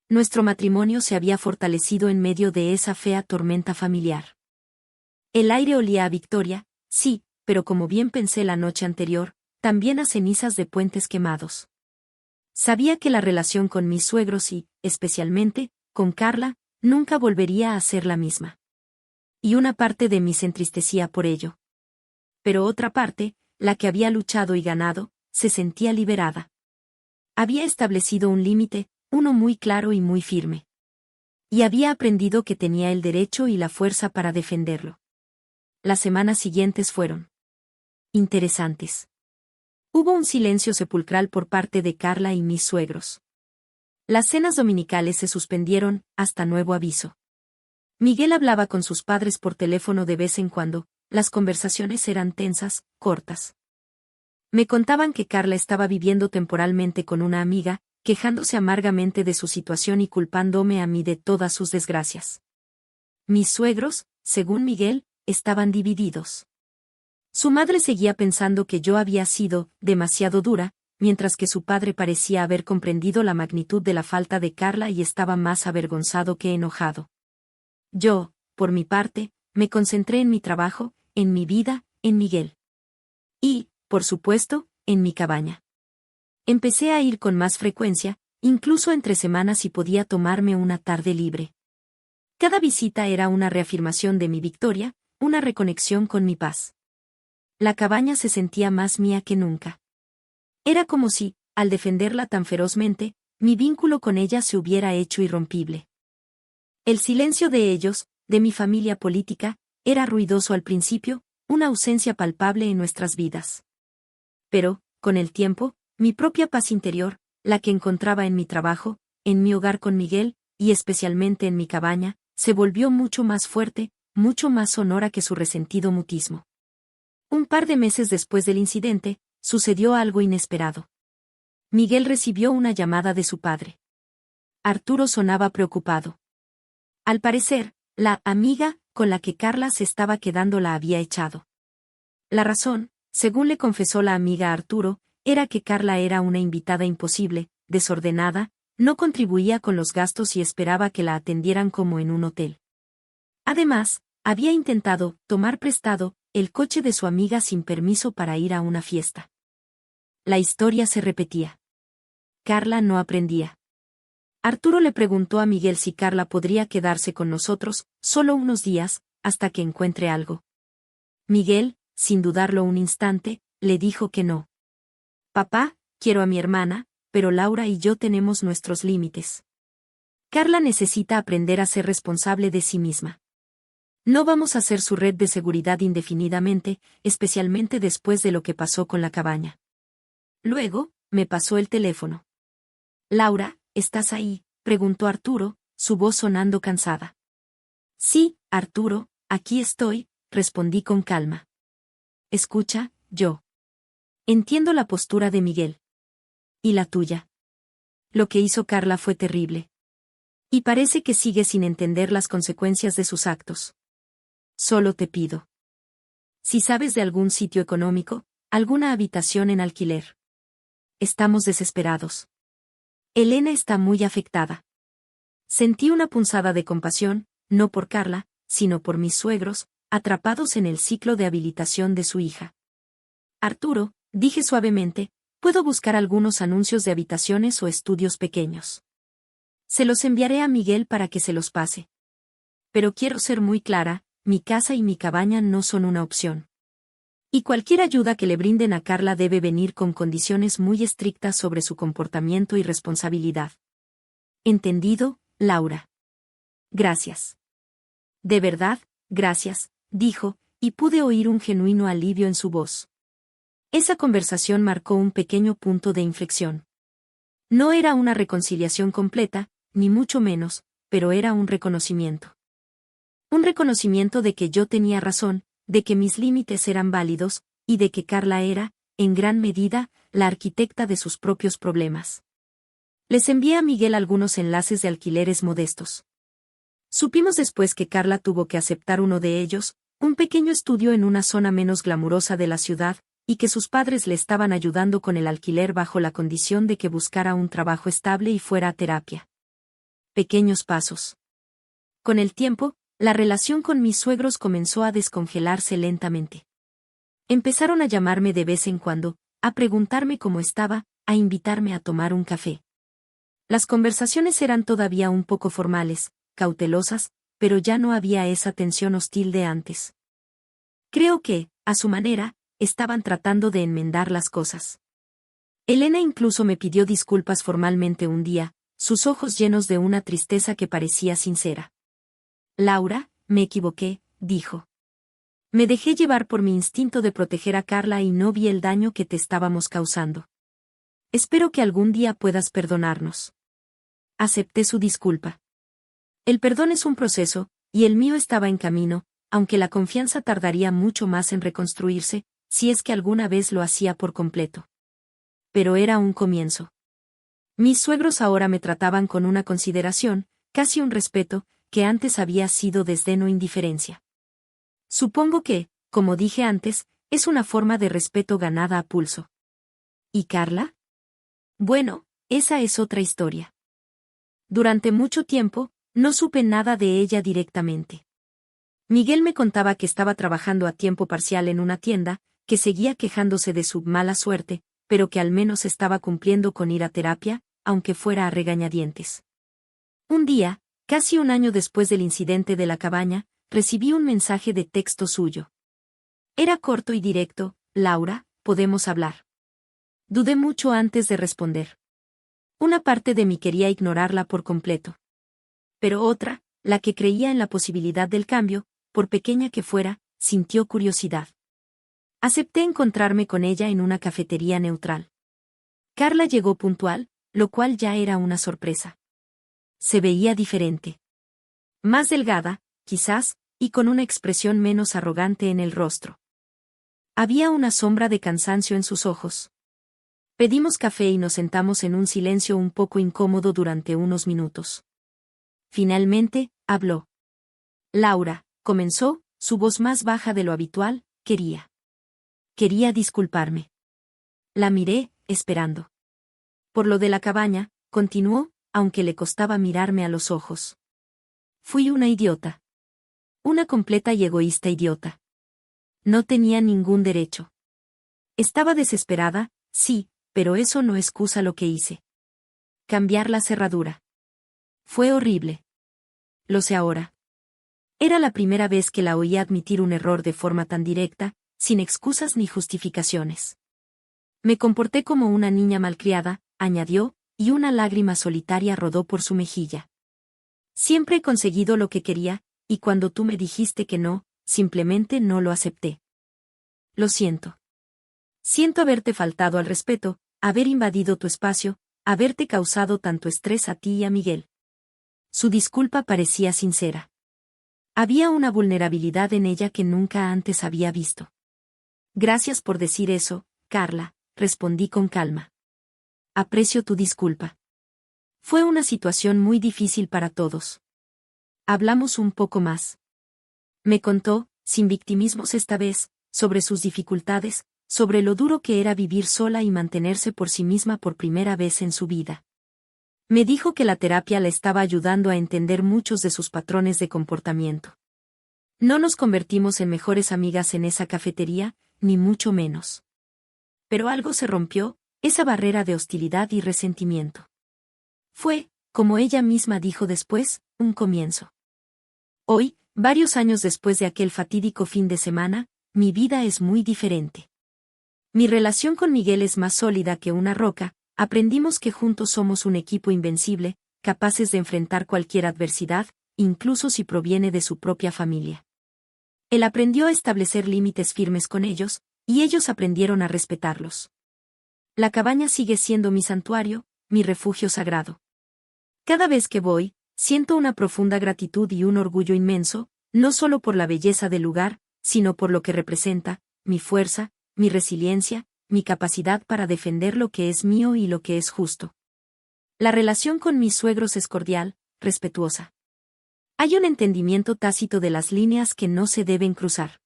Nuestro matrimonio se había fortalecido en medio de esa fea tormenta familiar. El aire olía a victoria, sí, pero como bien pensé la noche anterior, también a cenizas de puentes quemados. Sabía que la relación con mis suegros y, especialmente, con Carla, nunca volvería a ser la misma. Y una parte de mí se entristecía por ello. Pero otra parte, la que había luchado y ganado, se sentía liberada. Había establecido un límite, uno muy claro y muy firme. Y había aprendido que tenía el derecho y la fuerza para defenderlo. Las semanas siguientes fueron interesantes. Hubo un silencio sepulcral por parte de Carla y mis suegros. Las cenas dominicales se suspendieron, hasta nuevo aviso. Miguel hablaba con sus padres por teléfono de vez en cuando, las conversaciones eran tensas, cortas. Me contaban que Carla estaba viviendo temporalmente con una amiga, quejándose amargamente de su situación y culpándome a mí de todas sus desgracias. Mis suegros, según Miguel, estaban divididos. Su madre seguía pensando que yo había sido demasiado dura, mientras que su padre parecía haber comprendido la magnitud de la falta de Carla y estaba más avergonzado que enojado. Yo, por mi parte, me concentré en mi trabajo, en mi vida, en Miguel. Y, por supuesto, en mi cabaña. Empecé a ir con más frecuencia, incluso entre semanas si podía tomarme una tarde libre. Cada visita era una reafirmación de mi victoria, una reconexión con mi paz. La cabaña se sentía más mía que nunca. Era como si, al defenderla tan ferozmente, mi vínculo con ella se hubiera hecho irrompible. El silencio de ellos, de mi familia política, era ruidoso al principio, una ausencia palpable en nuestras vidas. Pero, con el tiempo, mi propia paz interior, la que encontraba en mi trabajo, en mi hogar con Miguel, y especialmente en mi cabaña, se volvió mucho más fuerte, mucho más sonora que su resentido mutismo. Un par de meses después del incidente, sucedió algo inesperado. Miguel recibió una llamada de su padre. Arturo sonaba preocupado. Al parecer, la amiga con la que Carla se estaba quedando la había echado. La razón, según le confesó la amiga a Arturo, era que Carla era una invitada imposible, desordenada, no contribuía con los gastos y esperaba que la atendieran como en un hotel. Además, había intentado tomar prestado el coche de su amiga sin permiso para ir a una fiesta. La historia se repetía. Carla no aprendía. Arturo le preguntó a Miguel si Carla podría quedarse con nosotros, solo unos días, hasta que encuentre algo. Miguel, sin dudarlo un instante, le dijo que no. Papá, quiero a mi hermana, pero Laura y yo tenemos nuestros límites. Carla necesita aprender a ser responsable de sí misma. No vamos a ser su red de seguridad indefinidamente, especialmente después de lo que pasó con la cabaña. Luego, me pasó el teléfono. Laura, ¿estás ahí?, preguntó Arturo, su voz sonando cansada. Sí, Arturo, aquí estoy, respondí con calma. Escucha, yo. Entiendo la postura de Miguel. ¿Y la tuya? Lo que hizo Carla fue terrible. Y parece que sigue sin entender las consecuencias de sus actos. Solo te pido. Si sabes de algún sitio económico, alguna habitación en alquiler. Estamos desesperados. Elena está muy afectada. Sentí una punzada de compasión, no por Carla, sino por mis suegros, atrapados en el ciclo de habilitación de su hija. Arturo, dije suavemente, puedo buscar algunos anuncios de habitaciones o estudios pequeños. Se los enviaré a Miguel para que se los pase. Pero quiero ser muy clara, mi casa y mi cabaña no son una opción. Y cualquier ayuda que le brinden a Carla debe venir con condiciones muy estrictas sobre su comportamiento y responsabilidad. ¿Entendido, Laura? Gracias. De verdad, gracias, dijo, y pude oír un genuino alivio en su voz. Esa conversación marcó un pequeño punto de inflexión. No era una reconciliación completa, ni mucho menos, pero era un reconocimiento. Un reconocimiento de que yo tenía razón, de que mis límites eran válidos, y de que Carla era, en gran medida, la arquitecta de sus propios problemas. Les envié a Miguel algunos enlaces de alquileres modestos. Supimos después que Carla tuvo que aceptar uno de ellos, un pequeño estudio en una zona menos glamurosa de la ciudad, y que sus padres le estaban ayudando con el alquiler bajo la condición de que buscara un trabajo estable y fuera a terapia. Pequeños pasos. Con el tiempo, la relación con mis suegros comenzó a descongelarse lentamente. Empezaron a llamarme de vez en cuando, a preguntarme cómo estaba, a invitarme a tomar un café. Las conversaciones eran todavía un poco formales, cautelosas, pero ya no había esa tensión hostil de antes. Creo que, a su manera, estaban tratando de enmendar las cosas. Elena incluso me pidió disculpas formalmente un día, sus ojos llenos de una tristeza que parecía sincera. Laura, me equivoqué, dijo. Me dejé llevar por mi instinto de proteger a Carla y no vi el daño que te estábamos causando. Espero que algún día puedas perdonarnos. Acepté su disculpa. El perdón es un proceso, y el mío estaba en camino, aunque la confianza tardaría mucho más en reconstruirse, si es que alguna vez lo hacía por completo. Pero era un comienzo. Mis suegros ahora me trataban con una consideración, casi un respeto, que antes había sido desdén o indiferencia. Supongo que, como dije antes, es una forma de respeto ganada a pulso. ¿Y Carla? Bueno, esa es otra historia. Durante mucho tiempo, no supe nada de ella directamente. Miguel me contaba que estaba trabajando a tiempo parcial en una tienda, que seguía quejándose de su mala suerte, pero que al menos estaba cumpliendo con ir a terapia, aunque fuera a regañadientes. Un día, casi un año después del incidente de la cabaña, recibí un mensaje de texto suyo. Era corto y directo: Laura, ¿podemos hablar? Dudé mucho antes de responder. Una parte de mí quería ignorarla por completo. Pero otra, la que creía en la posibilidad del cambio, por pequeña que fuera, sintió curiosidad. Acepté encontrarme con ella en una cafetería neutral. Carla llegó puntual, lo cual ya era una sorpresa. Se veía diferente. Más delgada, quizás, y con una expresión menos arrogante en el rostro. Había una sombra de cansancio en sus ojos. Pedimos café y nos sentamos en un silencio un poco incómodo durante unos minutos. Finalmente, habló. Laura, comenzó, su voz más baja de lo habitual, Quería disculparme. La miré, esperando. Por lo de la cabaña, continuó, aunque le costaba mirarme a los ojos. Fui una idiota. Una completa y egoísta idiota. No tenía ningún derecho. Estaba desesperada, sí, pero eso no excusa lo que hice. Cambiar la cerradura. Fue horrible. Lo sé ahora. Era la primera vez que la oía admitir un error de forma tan directa, sin excusas ni justificaciones. Me comporté como una niña malcriada, añadió, y una lágrima solitaria rodó por su mejilla. Siempre he conseguido lo que quería, y cuando tú me dijiste que no, simplemente no lo acepté. Lo siento. Siento haberte faltado al respeto, haber invadido tu espacio, haberte causado tanto estrés a ti y a Miguel. Su disculpa parecía sincera. Había una vulnerabilidad en ella que nunca antes había visto. Gracias por decir eso, Carla, respondí con calma. Aprecio tu disculpa. Fue una situación muy difícil para todos. Hablamos un poco más. Me contó, sin victimismos esta vez, sobre sus dificultades, sobre lo duro que era vivir sola y mantenerse por sí misma por primera vez en su vida. Me dijo que la terapia le estaba ayudando a entender muchos de sus patrones de comportamiento. No nos convertimos en mejores amigas en esa cafetería, ni mucho menos. Pero algo se rompió, esa barrera de hostilidad y resentimiento. Fue, como ella misma dijo después, un comienzo. Hoy, varios años después de aquel fatídico fin de semana, mi vida es muy diferente. Mi relación con Miguel es más sólida que una roca, aprendimos que juntos somos un equipo invencible, capaces de enfrentar cualquier adversidad, incluso si proviene de su propia familia. Él aprendió a establecer límites firmes con ellos, y ellos aprendieron a respetarlos. La cabaña sigue siendo mi santuario, mi refugio sagrado. Cada vez que voy, siento una profunda gratitud y un orgullo inmenso, no solo por la belleza del lugar, sino por lo que representa, mi fuerza, mi resiliencia, mi capacidad para defender lo que es mío y lo que es justo. La relación con mis suegros es cordial, respetuosa. Hay un entendimiento tácito de las líneas que no se deben cruzar.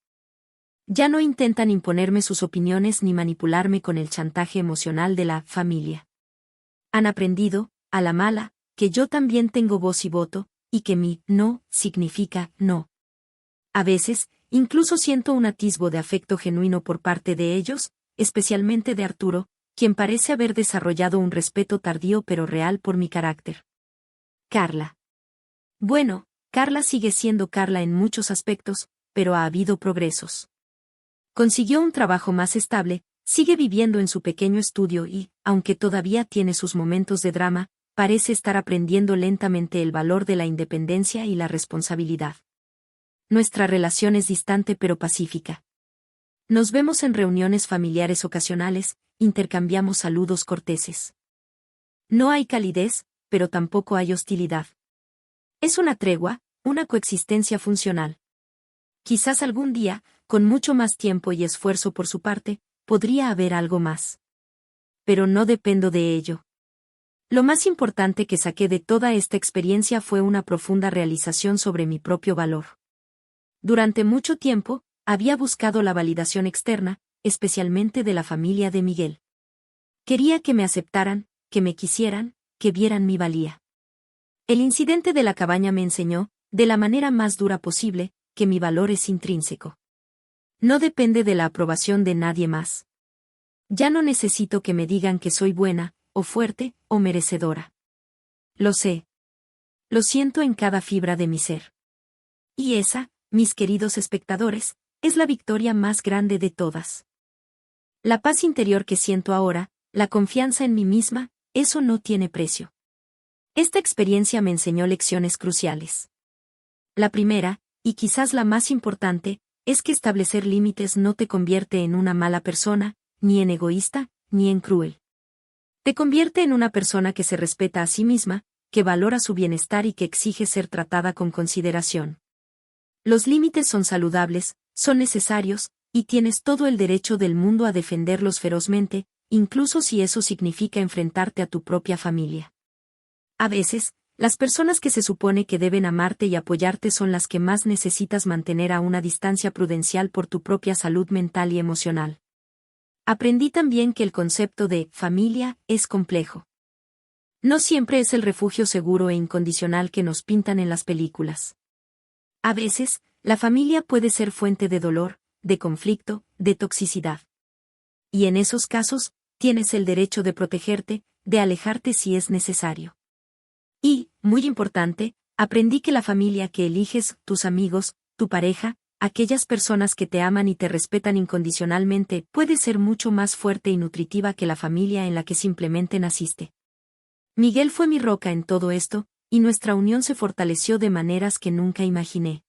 Ya no intentan imponerme sus opiniones ni manipularme con el chantaje emocional de la familia. Han aprendido, a la mala, que yo también tengo voz y voto, y que mi no significa no. A veces, incluso siento un atisbo de afecto genuino por parte de ellos, especialmente de Arturo, quien parece haber desarrollado un respeto tardío pero real por mi carácter. Carla. Bueno, Carla sigue siendo Carla en muchos aspectos, pero ha habido progresos. Consiguió un trabajo más estable, sigue viviendo en su pequeño estudio y, aunque todavía tiene sus momentos de drama, parece estar aprendiendo lentamente el valor de la independencia y la responsabilidad. Nuestra relación es distante pero pacífica. Nos vemos en reuniones familiares ocasionales, intercambiamos saludos corteses. No hay calidez, pero tampoco hay hostilidad. Es una tregua, una coexistencia funcional. Quizás algún día, con mucho más tiempo y esfuerzo por su parte, podría haber algo más. Pero no dependo de ello. Lo más importante que saqué de toda esta experiencia fue una profunda realización sobre mi propio valor. Durante mucho tiempo, había buscado la validación externa, especialmente de la familia de Miguel. Quería que me aceptaran, que me quisieran, que vieran mi valía. El incidente de la cabaña me enseñó, de la manera más dura posible, que mi valor es intrínseco. No depende de la aprobación de nadie más. Ya no necesito que me digan que soy buena, o fuerte, o merecedora. Lo sé. Lo siento en cada fibra de mi ser. Y esa, mis queridos espectadores, es la victoria más grande de todas. La paz interior que siento ahora, la confianza en mí misma, eso no tiene precio. Esta experiencia me enseñó lecciones cruciales. La primera, y quizás la más importante, es que establecer límites no te convierte en una mala persona, ni en egoísta, ni en cruel. Te convierte en una persona que se respeta a sí misma, que valora su bienestar y que exige ser tratada con consideración. Los límites son saludables, son necesarios, y tienes todo el derecho del mundo a defenderlos ferozmente, incluso si eso significa enfrentarte a tu propia familia. A veces, las personas que se supone que deben amarte y apoyarte son las que más necesitas mantener a una distancia prudencial por tu propia salud mental y emocional. Aprendí también que el concepto de familia es complejo. No siempre es el refugio seguro e incondicional que nos pintan en las películas. A veces, la familia puede ser fuente de dolor, de conflicto, de toxicidad. Y en esos casos, tienes el derecho de protegerte, de alejarte si es necesario. Y, muy importante, aprendí que la familia que eliges, tus amigos, tu pareja, aquellas personas que te aman y te respetan incondicionalmente, puede ser mucho más fuerte y nutritiva que la familia en la que simplemente naciste. Miguel fue mi roca en todo esto, y nuestra unión se fortaleció de maneras que nunca imaginé.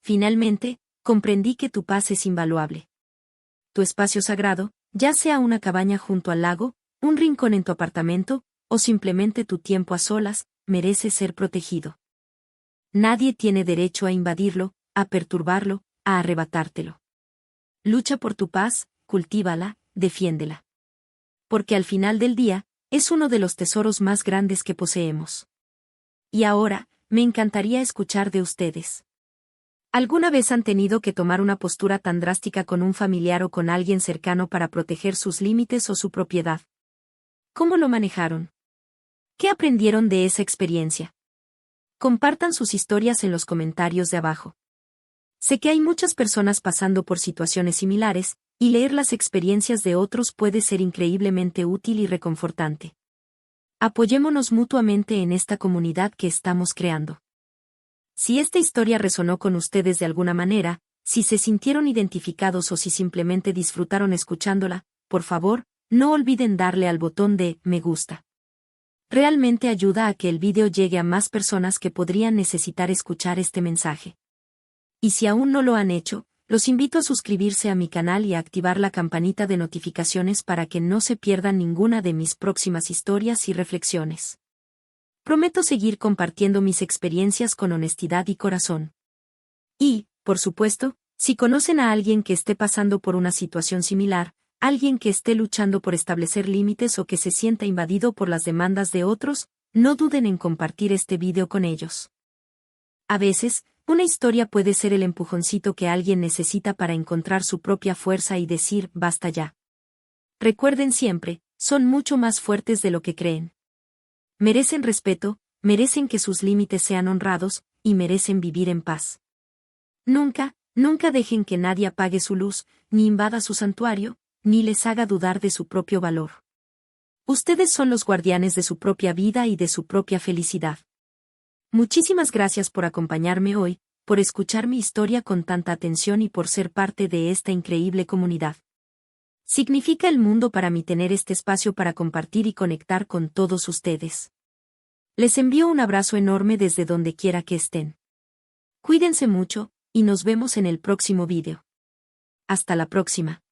Finalmente, comprendí que tu paz es invaluable. Tu espacio sagrado, ya sea una cabaña junto al lago, un rincón en tu apartamento, o simplemente tu tiempo a solas, merece ser protegido. Nadie tiene derecho a invadirlo, a perturbarlo, a arrebatártelo. Lucha por tu paz, cultívala, defiéndela. Porque al final del día, es uno de los tesoros más grandes que poseemos. Y ahora, me encantaría escuchar de ustedes. ¿Alguna vez han tenido que tomar una postura tan drástica con un familiar o con alguien cercano para proteger sus límites o su propiedad? ¿Cómo lo manejaron? ¿Qué aprendieron de esa experiencia? Compartan sus historias en los comentarios de abajo. Sé que hay muchas personas pasando por situaciones similares, y leer las experiencias de otros puede ser increíblemente útil y reconfortante. Apoyémonos mutuamente en esta comunidad que estamos creando. Si esta historia resonó con ustedes de alguna manera, si se sintieron identificados o si simplemente disfrutaron escuchándola, por favor, no olviden darle al botón de me gusta. Realmente ayuda a que el vídeo llegue a más personas que podrían necesitar escuchar este mensaje. Y si aún no lo han hecho, los invito a suscribirse a mi canal y a activar la campanita de notificaciones para que no se pierdan ninguna de mis próximas historias y reflexiones. Prometo seguir compartiendo mis experiencias con honestidad y corazón. Y, por supuesto, si conocen a alguien que esté pasando por una situación similar, alguien que esté luchando por establecer límites o que se sienta invadido por las demandas de otros, no duden en compartir este video con ellos. A veces, una historia puede ser el empujoncito que alguien necesita para encontrar su propia fuerza y decir, basta ya. Recuerden siempre, son mucho más fuertes de lo que creen. Merecen respeto, merecen que sus límites sean honrados, y merecen vivir en paz. Nunca, nunca dejen que nadie apague su luz, ni invada su santuario, ni les haga dudar de su propio valor. Ustedes son los guardianes de su propia vida y de su propia felicidad. Muchísimas gracias por acompañarme hoy, por escuchar mi historia con tanta atención y por ser parte de esta increíble comunidad. Significa el mundo para mí tener este espacio para compartir y conectar con todos ustedes. Les envío un abrazo enorme desde donde quiera que estén. Cuídense mucho, y nos vemos en el próximo vídeo. Hasta la próxima.